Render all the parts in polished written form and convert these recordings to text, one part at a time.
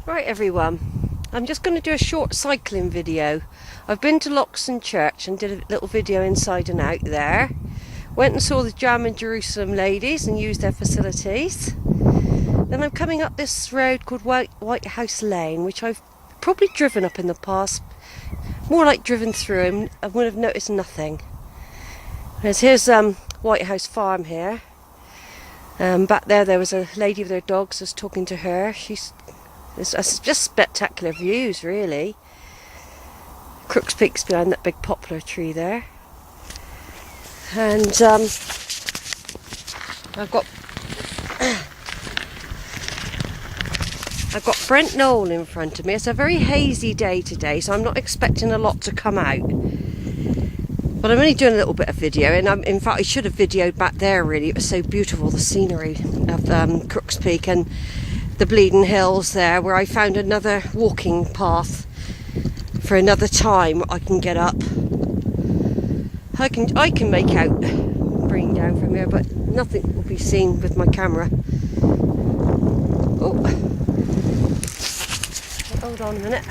Right everyone, I'm just going to do a short cycling video. I've been to Loxton Church and did a little video inside and out there. Went and saw the Jam in Jerusalem ladies and used their facilities. Then I'm coming up this road called White House Lane, which I've probably driven up in the past, more like driven through, and I would have noticed nothing. Here's White House Farm here. Back there was a lady with her dogs. I was talking to her. It's just spectacular views, really. Crook's Peak's behind that big poplar tree there. And I've got Brent Knoll in front of me. It's a very hazy day today, so I'm not expecting a lot to come out. But I'm only doing a little bit of video, and in fact I should have videoed back there really. It was so beautiful, the scenery of Crook's Peak and the Bleeding Hills there, where I found another walking path for another time I can get up. I can make out bringing down from here, but nothing will be seen with my camera. Oh, hold on a minute.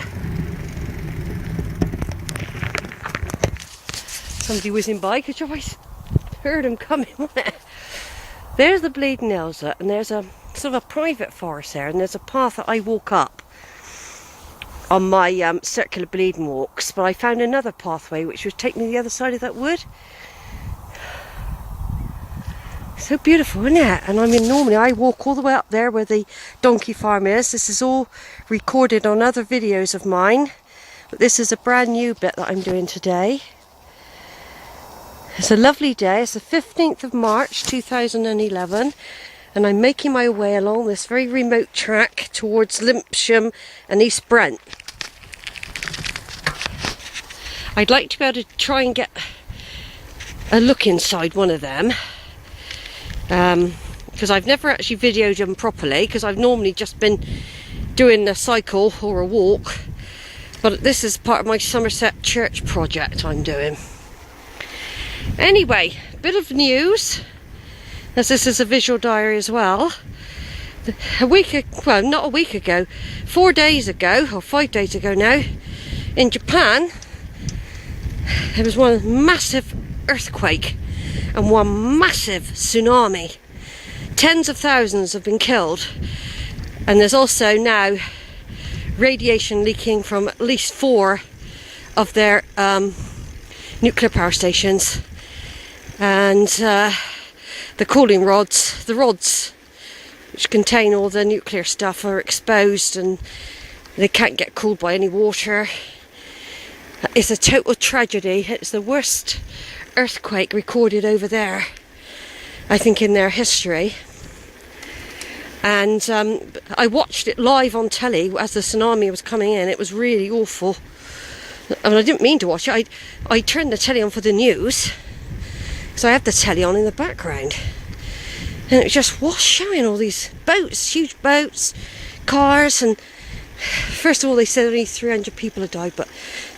Somebody whizzing by, because you always heard them coming, wasn't it? There's the Bleeding Hills, and there's a sort of a private forest there, and there's a path that I walk up on my circular bleeding walks, but I found another pathway which would take me the other side of that wood. So beautiful, isn't it? And I mean, normally I walk all the way up there where the donkey farm is. This is all recorded on other videos of mine, but this is a brand new bit that I'm doing today. It's a lovely day. It's the 15th of March 2011, and I'm making my way along this very remote track towards Limpsham and East Brent. I'd like to be able to try and get a look inside one of them, because I've never actually videoed them properly, because I've normally just been doing a cycle or a walk, but this is part of my Somerset church project I'm doing. Anyway, bit of news, as this is a visual diary as well. Not a week ago, 4 days ago, or 5 days ago now, in Japan, there was one massive earthquake and one massive tsunami. Tens of thousands have been killed, and there's also now radiation leaking from at least 4 of their nuclear power stations. And the cooling rods, the rods which contain all the nuclear stuff, are exposed and they can't get cooled by any water. It's a total tragedy. It's the worst earthquake recorded over there, I think, in their history. And I watched it live on telly as the tsunami was coming in. It was really awful. I mean, I didn't mean to watch it. I turned the telly on for the news, so I had the telly on in the background, and it was just showing all these boats, huge boats, cars, and first of all they said only 300 people had died, but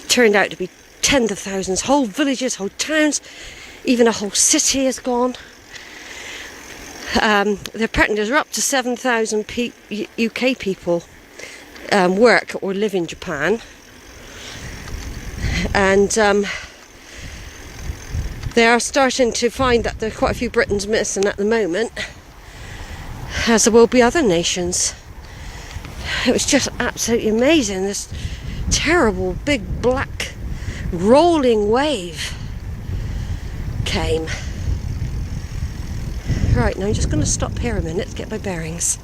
it turned out to be tens of thousands. Whole villages, whole towns, even a whole city has gone. Apparently there's up to 7,000 UK people work or live in Japan, and they are starting to find that there are quite a few Britons missing at the moment, as there will be other nations. It was just absolutely amazing. This terrible big black rolling wave came. Right, now I'm just going to stop here a minute to get my bearings.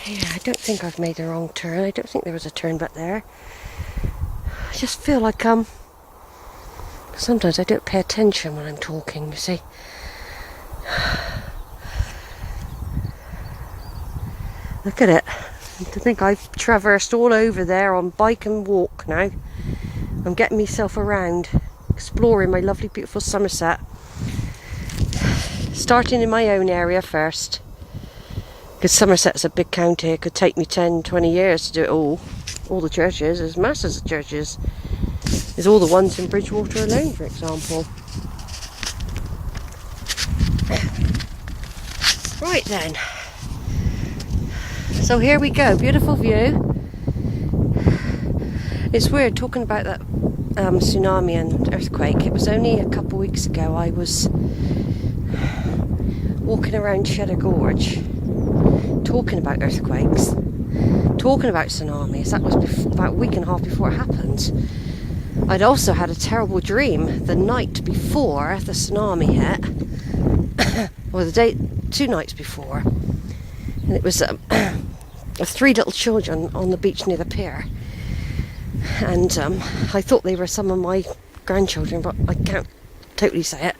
Yeah, I don't think I've made the wrong turn. I don't think there was a turn back there. I just feel like sometimes I don't pay attention when I'm talking, you see. Look at it. To think I've traversed all over there on bike and walk now. I'm getting myself around, exploring my lovely beautiful Somerset. Starting in my own area first, because Somerset's a big county. It could take me 10-20 years to do it all. All the churches, there's masses of churches. There's all the ones in Bridgewater alone, for example. Right then, so here we go, beautiful view. It's weird talking about that tsunami and earthquake. It was only a couple of weeks ago I was walking around Cheddar Gorge talking about earthquakes, talking about tsunamis. That was about a week and a half before it happened. I'd also had a terrible dream the night before the tsunami hit, or the day, 2 nights before, and it was 3 little children on the beach near the pier, and I thought they were some of my grandchildren, but I can't totally say it.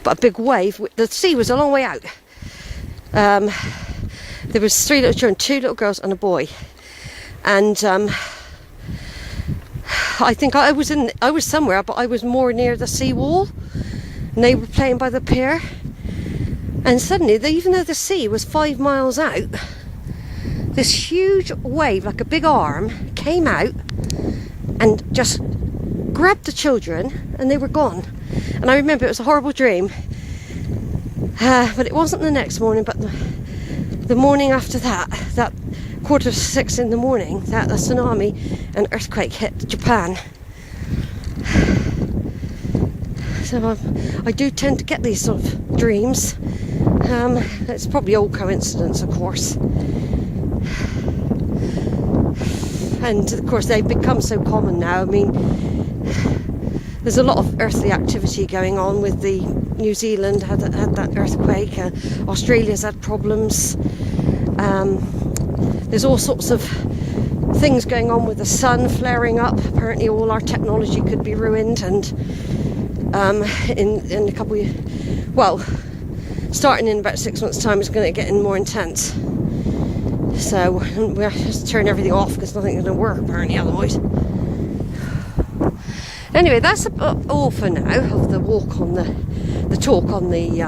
But a big wave, the sea was a long way out. There was 3 little children, 2 little girls and a boy, and I think I was somewhere, but I was more near the seawall, and they were playing by the pier. And suddenly, even though the sea was 5 miles out, this huge wave, like a big arm, came out and just grabbed the children, and they were gone. And I remember it was a horrible dream, but it wasn't the next morning, but the morning after that 5:45 in the morning, that the tsunami and earthquake hit Japan. So I do tend to get these sort of dreams. It's probably all coincidence, of course. And of course they've become so common now. I mean, there's a lot of earthly activity going on with the New Zealand had that earthquake. Australia's had problems. There's all sorts of things going on with the sun flaring up. Apparently all our technology could be ruined, and in a couple of, well, starting in about 6 months' time, it's going to get more intense. So we have to turn everything off because nothing's going to work apparently otherwise. Anyway, that's all for now of the walk on the talk on the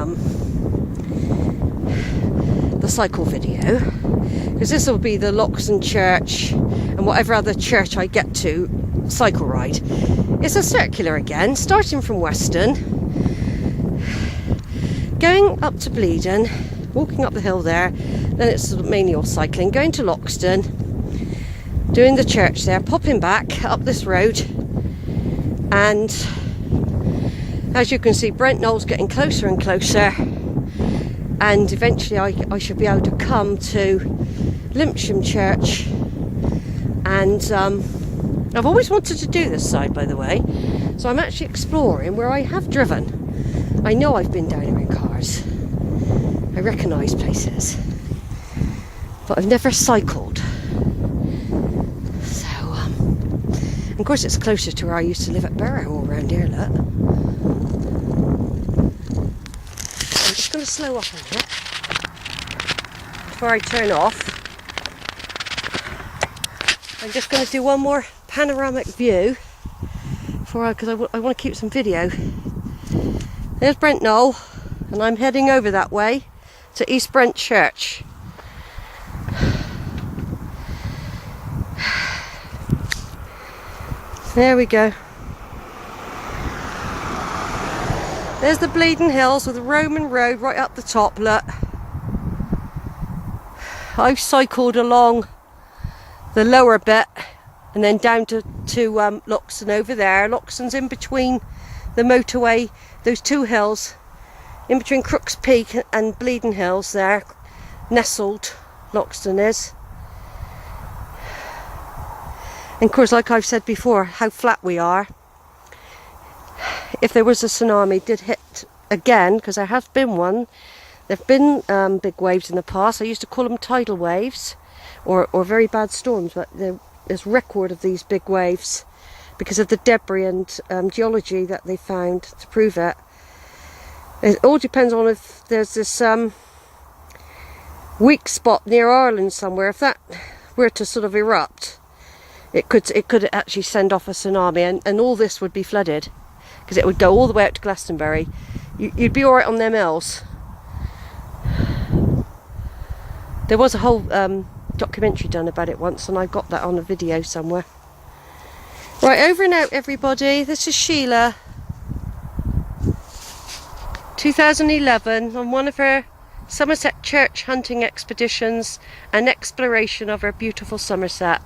cycle video, because this will be the Loxton Church and whatever other church I get to cycle ride. It's a circular again, starting from Weston, going up to Bleeden, walking up the hill there, then it's mainly all cycling, going to Loxton, doing the church there, popping back up this road, and as you can see, Brent Knoll's getting closer and closer, and eventually I should be able to come to Limpsham Church. And I've always wanted to do this side, by the way, so I'm actually exploring where I have driven. I know I've been down here in cars, I recognise places, but I've never cycled. So of course it's closer to where I used to live at Barrow, all around here, look. I'm just going to slow up a bit before I turn off. I'm just going to do one more panoramic view because I want to keep some video. There's Brent Knoll, and I'm heading over that way to East Brent Church. There we go. There's the Bleeden Hills with the Roman road right up the top, look. I've cycled along the lower bit and then down to Loxton over there. Loxton's in between the motorway, those 2 hills, in between Crook's Peak and Bleeden Hills there, nestled Loxton is. And of course, like I've said before, how flat we are. If there was a tsunami did hit again, because there has been one, there have been big waves in the past. I used to call them tidal waves, or very bad storms, but there's record of these big waves because of the debris and geology that they found to prove it. It all depends on if there's this weak spot near Ireland somewhere. If that were to sort of erupt, it could actually send off a tsunami, and all this would be flooded because it would go all the way out to Glastonbury. You'd be alright on them hills. There was a whole documentary done about it once, and I got that on a video somewhere. Right, over and out, everybody. This is Sheila, 2011, on one of her Somerset Church hunting expeditions and exploration of our beautiful Somerset.